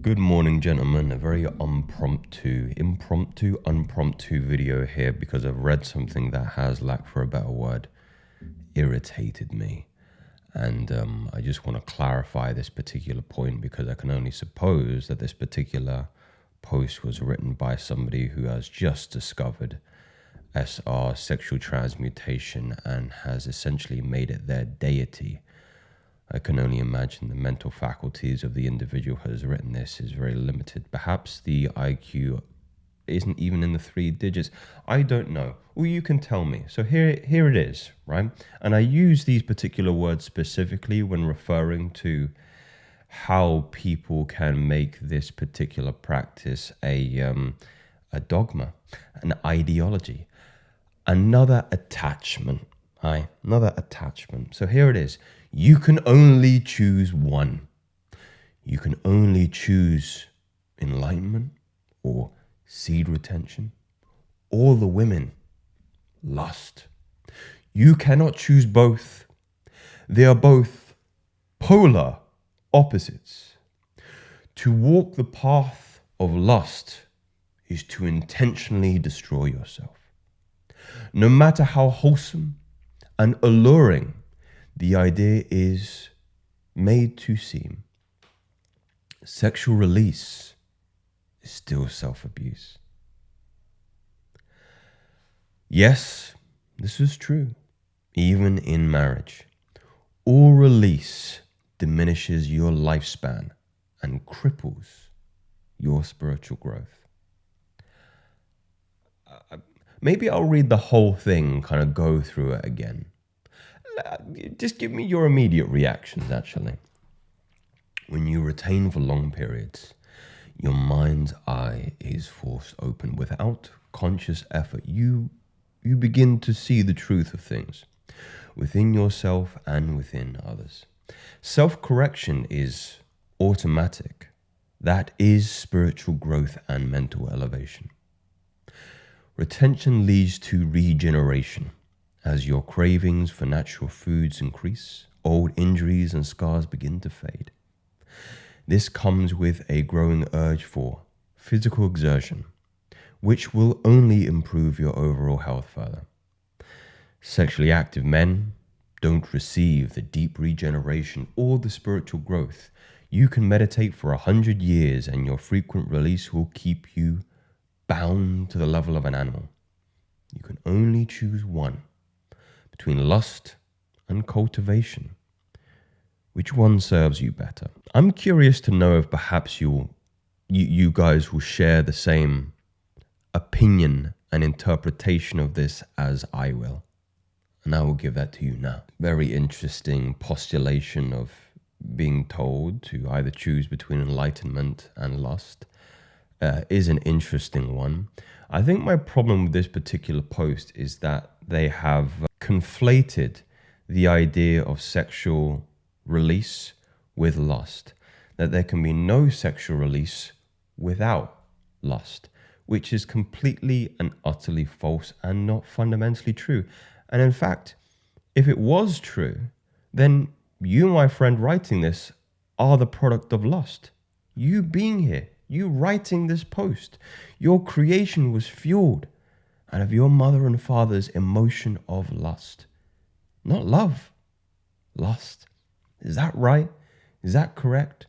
Good morning, gentlemen. A very impromptu video here because I've read something that has, lack for a better word, irritated me. And I just want to clarify this particular point because I can only suppose that this particular post was written by somebody who has just discovered SR, sexual transmutation, and has essentially made it their deity. I can only imagine the mental faculties of the individual who has written this is very limited. Perhaps the IQ isn't even in the 3 digits. I don't know. Well, you can tell me. So here it is, right? And I use these particular words specifically when referring to how people can make this particular practice a dogma, an ideology, another attachment. Another attachment. So here it is. You can only choose one. You can only choose enlightenment or seed retention, or the women, lust. You cannot choose both. They are both polar opposites. To walk the path of lust is to intentionally destroy yourself. No matter how wholesome and alluring the idea is made to seem, sexual release is still self-abuse. Yes, this is true, even in marriage. All release diminishes your lifespan and cripples your spiritual growth. Maybe I'll read the whole thing, kind of go through it again. Just give me your immediate reactions, actually. When you retain for long periods, your mind's eye is forced open. Without conscious effort, you begin to see the truth of things within yourself and within others. Self-correction is automatic. That is spiritual growth and mental elevation. Retention leads to regeneration. As your cravings for natural foods increase, old injuries and scars begin to fade. This comes with a growing urge for physical exertion, which will only improve your overall health further. Sexually active men don't receive the deep regeneration or the spiritual growth. You can meditate for 100 years and your frequent release will keep you bound to the level of an animal. You can only choose one. Between lust and cultivation, which one serves you better? I'm curious to know if perhaps you guys will share the same opinion and interpretation of this as I will. And I will give that to you now. Very interesting postulation of being told to either choose between enlightenment and lust is an interesting one. I think my problem with this particular post is that they have conflated the idea of sexual release with lust, that there can be no sexual release without lust, which is completely and utterly false and not fundamentally true. And in fact, if it was true, then you, my friend, writing this are the product of lust. You being here, you writing this post, your creation was fueled out of your mother and father's emotion of lust. Not love, lust. Is that right? Is that correct?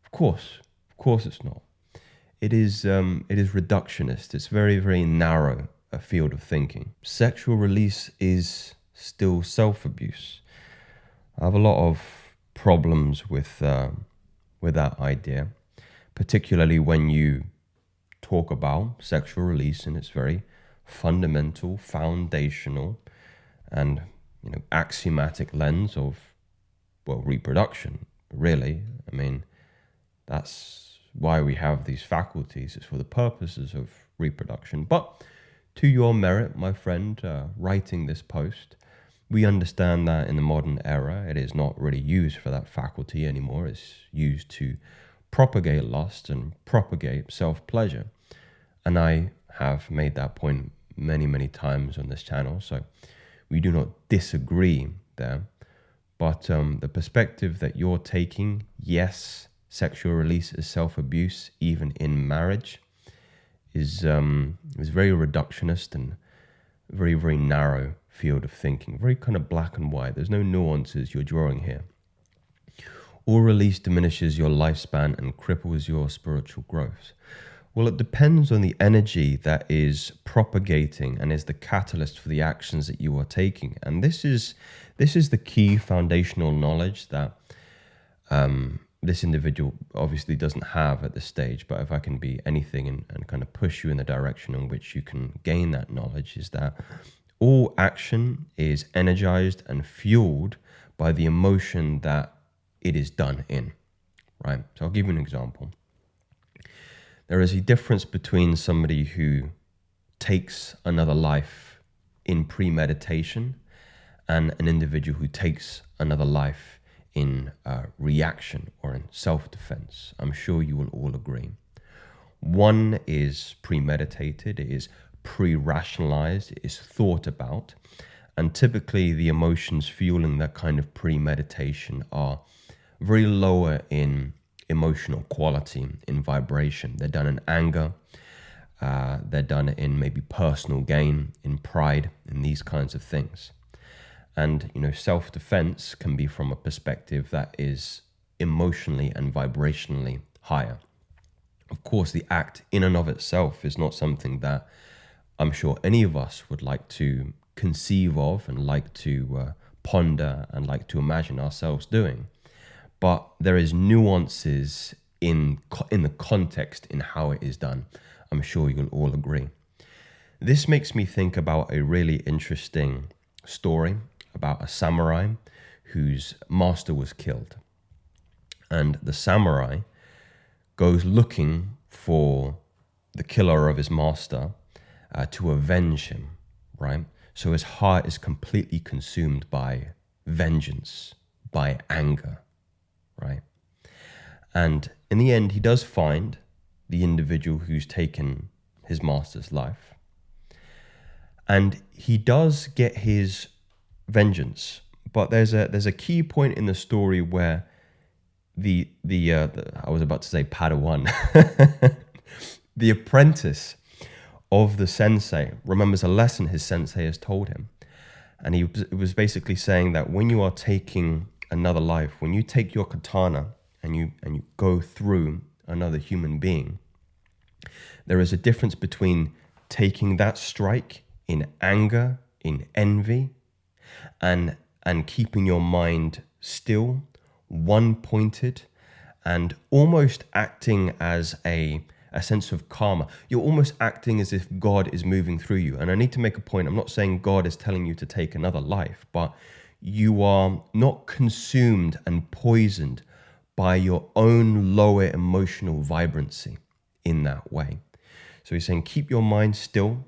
Of course it's not. It is reductionist. It's very, very narrow a field of thinking. Sexual release is still self-abuse. I have a lot of problems with that idea, particularly when you talk about sexual release in its very fundamental, foundational, and axiomatic lens of, well, reproduction, really. I mean, that's why we have these faculties. It's for the purposes of reproduction. But to your merit, my friend, writing this post, we understand that in the modern era, it is not really used for that faculty anymore. It's used to propagate lust and propagate self-pleasure. And I have made that point many, many times on this channel, so we do not disagree there. But the perspective that you're taking, yes, sexual release as self-abuse, even in marriage, is very reductionist and very, very narrow field of thinking, very kind of black and white. There's no nuances you're drawing here. All release diminishes your lifespan and cripples your spiritual growth. Well, it depends on the energy that is propagating and is the catalyst for the actions that you are taking. And this is the key foundational knowledge that this individual obviously doesn't have at this stage. But if I can be anything and kind of push you in the direction in which you can gain that knowledge, is that all action is energized and fueled by the emotion that it is done in, right? So I'll give you an example. There is a difference between somebody who takes another life in premeditation and an individual who takes another life in reaction or in self-defense. I'm sure you will all agree. One is premeditated, it is pre-rationalized, it is thought about, and typically the emotions fueling that kind of premeditation are very lower in emotional quality, in vibration. They're done in anger, they're done in maybe personal gain, in pride, in these kinds of things. And, self-defense can be from a perspective that is emotionally and vibrationally higher. Of course, the act in and of itself is not something that I'm sure any of us would like to conceive of and like to ponder and like to imagine ourselves doing. But there is nuances in the context in how it is done. I'm sure you'll all agree. This makes me think about a really interesting story about a samurai whose master was killed. And the samurai goes looking for the killer of his master to avenge him, right? So his heart is completely consumed by vengeance, by anger, right? And in the end, he does find the individual who's taken his master's life. And he does get his vengeance. But there's a key point in the story where the I was about to say Padawan, the apprentice of the sensei remembers a lesson his sensei has told him. And he was basically saying that when you are taking another life, when you take your katana and you go through another human being, there is a difference between taking that strike in anger, in envy, and keeping your mind still, one-pointed, and almost acting as a sense of karma. You're almost acting as if God is moving through you. And I need to make a point. I'm not saying God is telling you to take another life, but you are not consumed and poisoned by your own lower emotional vibrancy in that way. So he's saying, keep your mind still,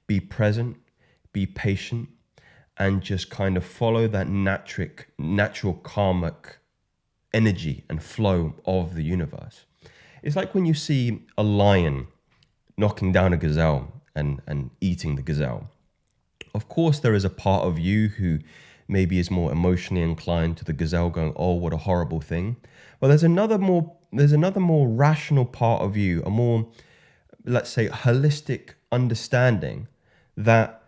be present, be patient, and just kind of follow that natural karmic energy and flow of the universe. It's like when you see a lion knocking down a gazelle and eating the gazelle. Of course, there is a part of you who maybe is more emotionally inclined to the gazelle going, oh, what a horrible thing. But there's another more rational part of you, a more, let's say, holistic understanding that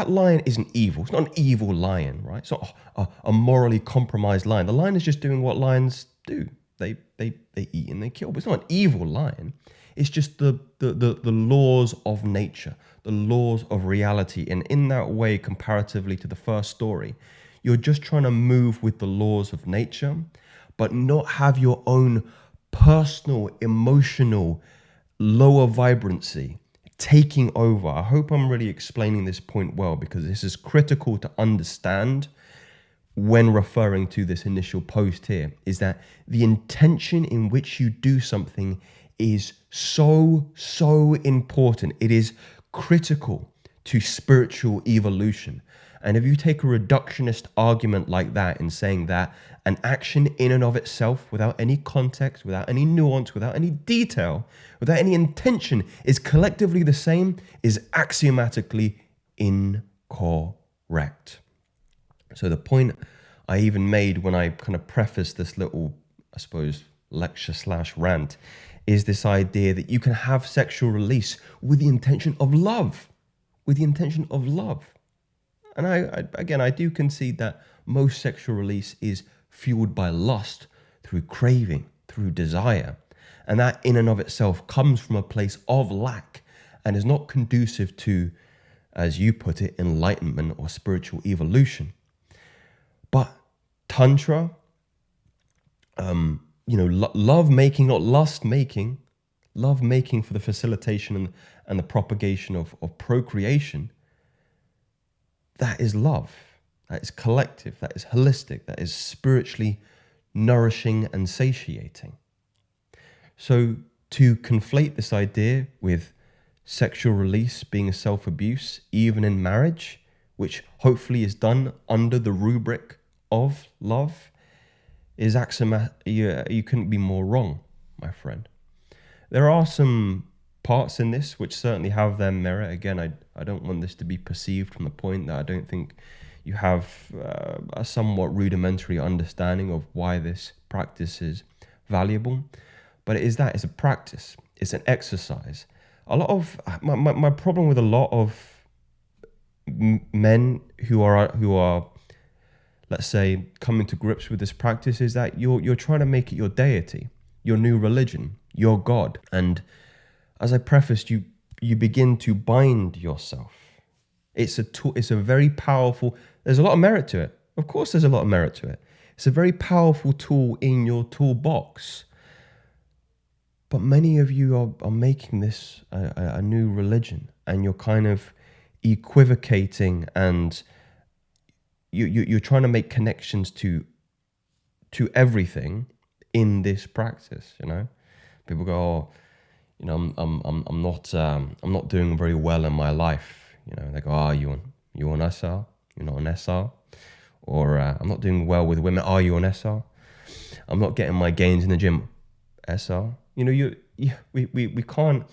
lion isn't evil. It's not an evil lion, right? It's not a morally compromised lion. The lion is just doing what lions do. They eat and they kill. But it's not an evil lion. It's just the laws of nature, the laws of reality. And in that way, comparatively to the first story, you're just trying to move with the laws of nature, but not have your own personal, emotional, lower vibrancy taking over. I hope I'm really explaining this point well, because this is critical to understand when referring to this initial post here, is that the intention in which you do something is so important. It is critical to spiritual evolution. And if you take a reductionist argument like that in saying that an action in and of itself, without any context, without any nuance, without any detail, without any intention, is collectively the same, is axiomatically incorrect. So the point I even made when I kind of prefaced this little, I suppose, lecture slash rant is this idea that you can have sexual release with the intention of love, with the intention of love. And I do concede that most sexual release is fueled by lust, through craving, through desire. And that in and of itself comes from a place of lack and is not conducive to, as you put it, enlightenment or spiritual evolution. But Tantra, love making, not lust making, love making for the facilitation and the propagation of procreation, that is love. That is collective. That is holistic. That is spiritually nourishing and satiating. So to conflate this idea with sexual release being a self-abuse, even in marriage, which hopefully is done under the rubric of love, is you couldn't be more wrong, my friend. There are some parts in this which certainly have their merit. Again, I don't want this to be perceived from the point that I don't think you have a somewhat rudimentary understanding of why this practice is valuable. But it's a practice. It's an exercise. A lot of my problem with a lot of men who are, let's say, coming to grips with this practice is that you're trying to make it your deity, your new religion, your God. And as I prefaced, you begin to bind yourself. It's a very powerful. There's a lot of merit to it. Of course, there's a lot of merit to it. It's a very powerful tool in your toolbox. But many of you are making this a new religion, and you're kind of equivocating, and you're trying to make connections to everything in this practice. People go, oh, I'm not doing very well in my life. They go, oh, you on SR? You're not on SR? Or I'm not doing well with women. Are you on SR? I'm not getting my gains in the gym. SR? We can't.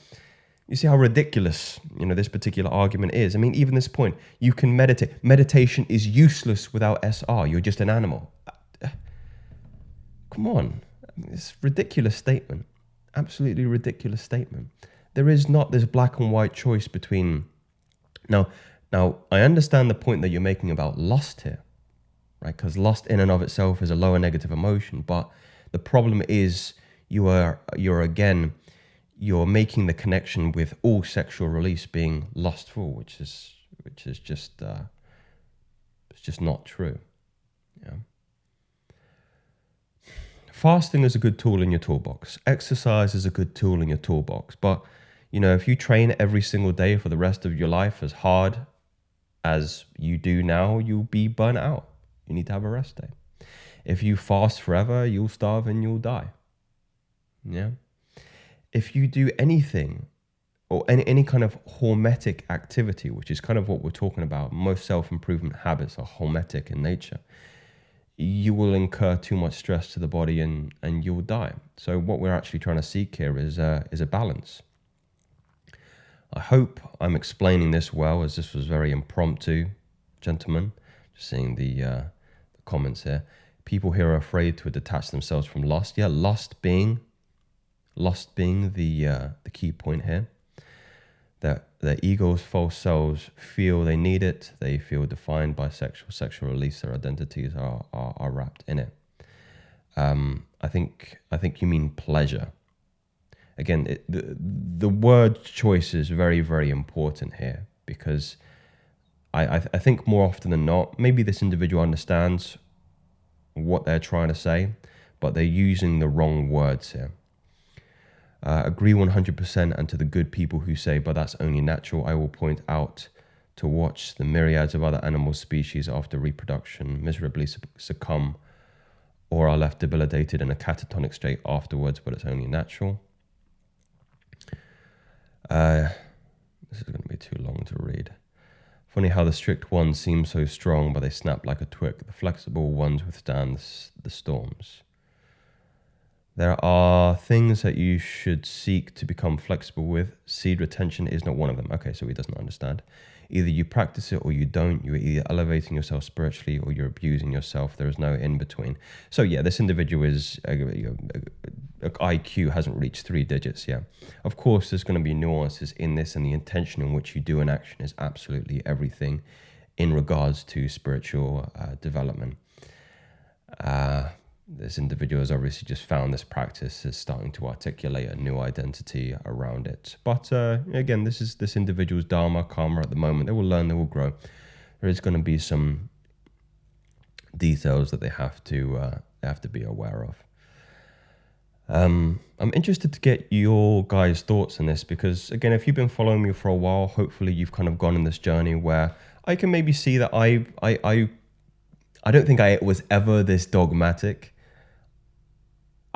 You see how ridiculous, this particular argument is. I mean, even this point, you can meditate. Meditation is useless without SR. You're just an animal. Come on. It's a ridiculous statement. Absolutely ridiculous statement. There is not this black and white choice between. Now, I understand the point that you're making about lust here, right? Because lust in and of itself is a lower negative emotion. But the problem is you're making the connection with all sexual release being lustful, which is just it's just not true. Yeah. Fasting is a good tool in your toolbox. Exercise is a good tool in your toolbox. But if you train every single day for the rest of your life as hard as you do now, you'll be burnt out. You need to have a rest day. If you fast forever, you'll starve and you'll die. Yeah. If you do anything or any kind of hormetic activity, which is kind of what we're talking about, most self-improvement habits are hormetic in nature, you will incur too much stress to the body and you'll die. So what we're actually trying to seek here is a balance. I hope I'm explaining this well, as this was very impromptu, gentlemen. Just seeing the comments here. People here are afraid to detach themselves from lust. Yeah, lust being the key point here. That their ego's false selves feel they need it. They feel defined by sexual release. Their identities are wrapped in it. I think you mean pleasure. Again, the word choice is very, very important here, because I think more often than not, maybe this individual understands what they're trying to say, but they're using the wrong words here. Agree 100%, and to the good people who say, but that's only natural, I will point out to watch the myriads of other animal species after reproduction miserably succumb or are left debilitated in a catatonic state afterwards, but it's only natural. This is going to be too long to read. Funny how the strict ones seem so strong, but they snap like a twig. The flexible ones withstand the storms. There are things that you should seek to become flexible with. Seed retention is not one of them. Okay, so he doesn't understand. Either you practice it or you don't. You're either elevating yourself spiritually or you're abusing yourself. There is no in between. So yeah, this individual is IQ hasn't reached 3 digits yet. Of course, there's going to be nuances in this, and the intention in which you do an action is absolutely everything in regards to spiritual development. This individual has obviously just found this practice is starting to articulate a new identity around it. But again, this is this individual's dharma, karma at the moment. They will learn, they will grow. There is going to be some details that they have to be aware of. I'm interested to get your guys' thoughts on this, because again, if you've been following me for a while, hopefully you've kind of gone on this journey where I can maybe see that I don't think I was ever this dogmatic.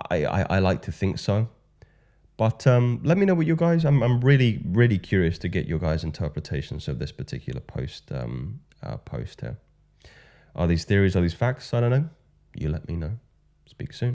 I like to think so, but let me know what you guys. I'm really curious to get your guys' interpretations of this particular post here. Are these theories? Are these facts? I don't know. You let me know. Speak soon.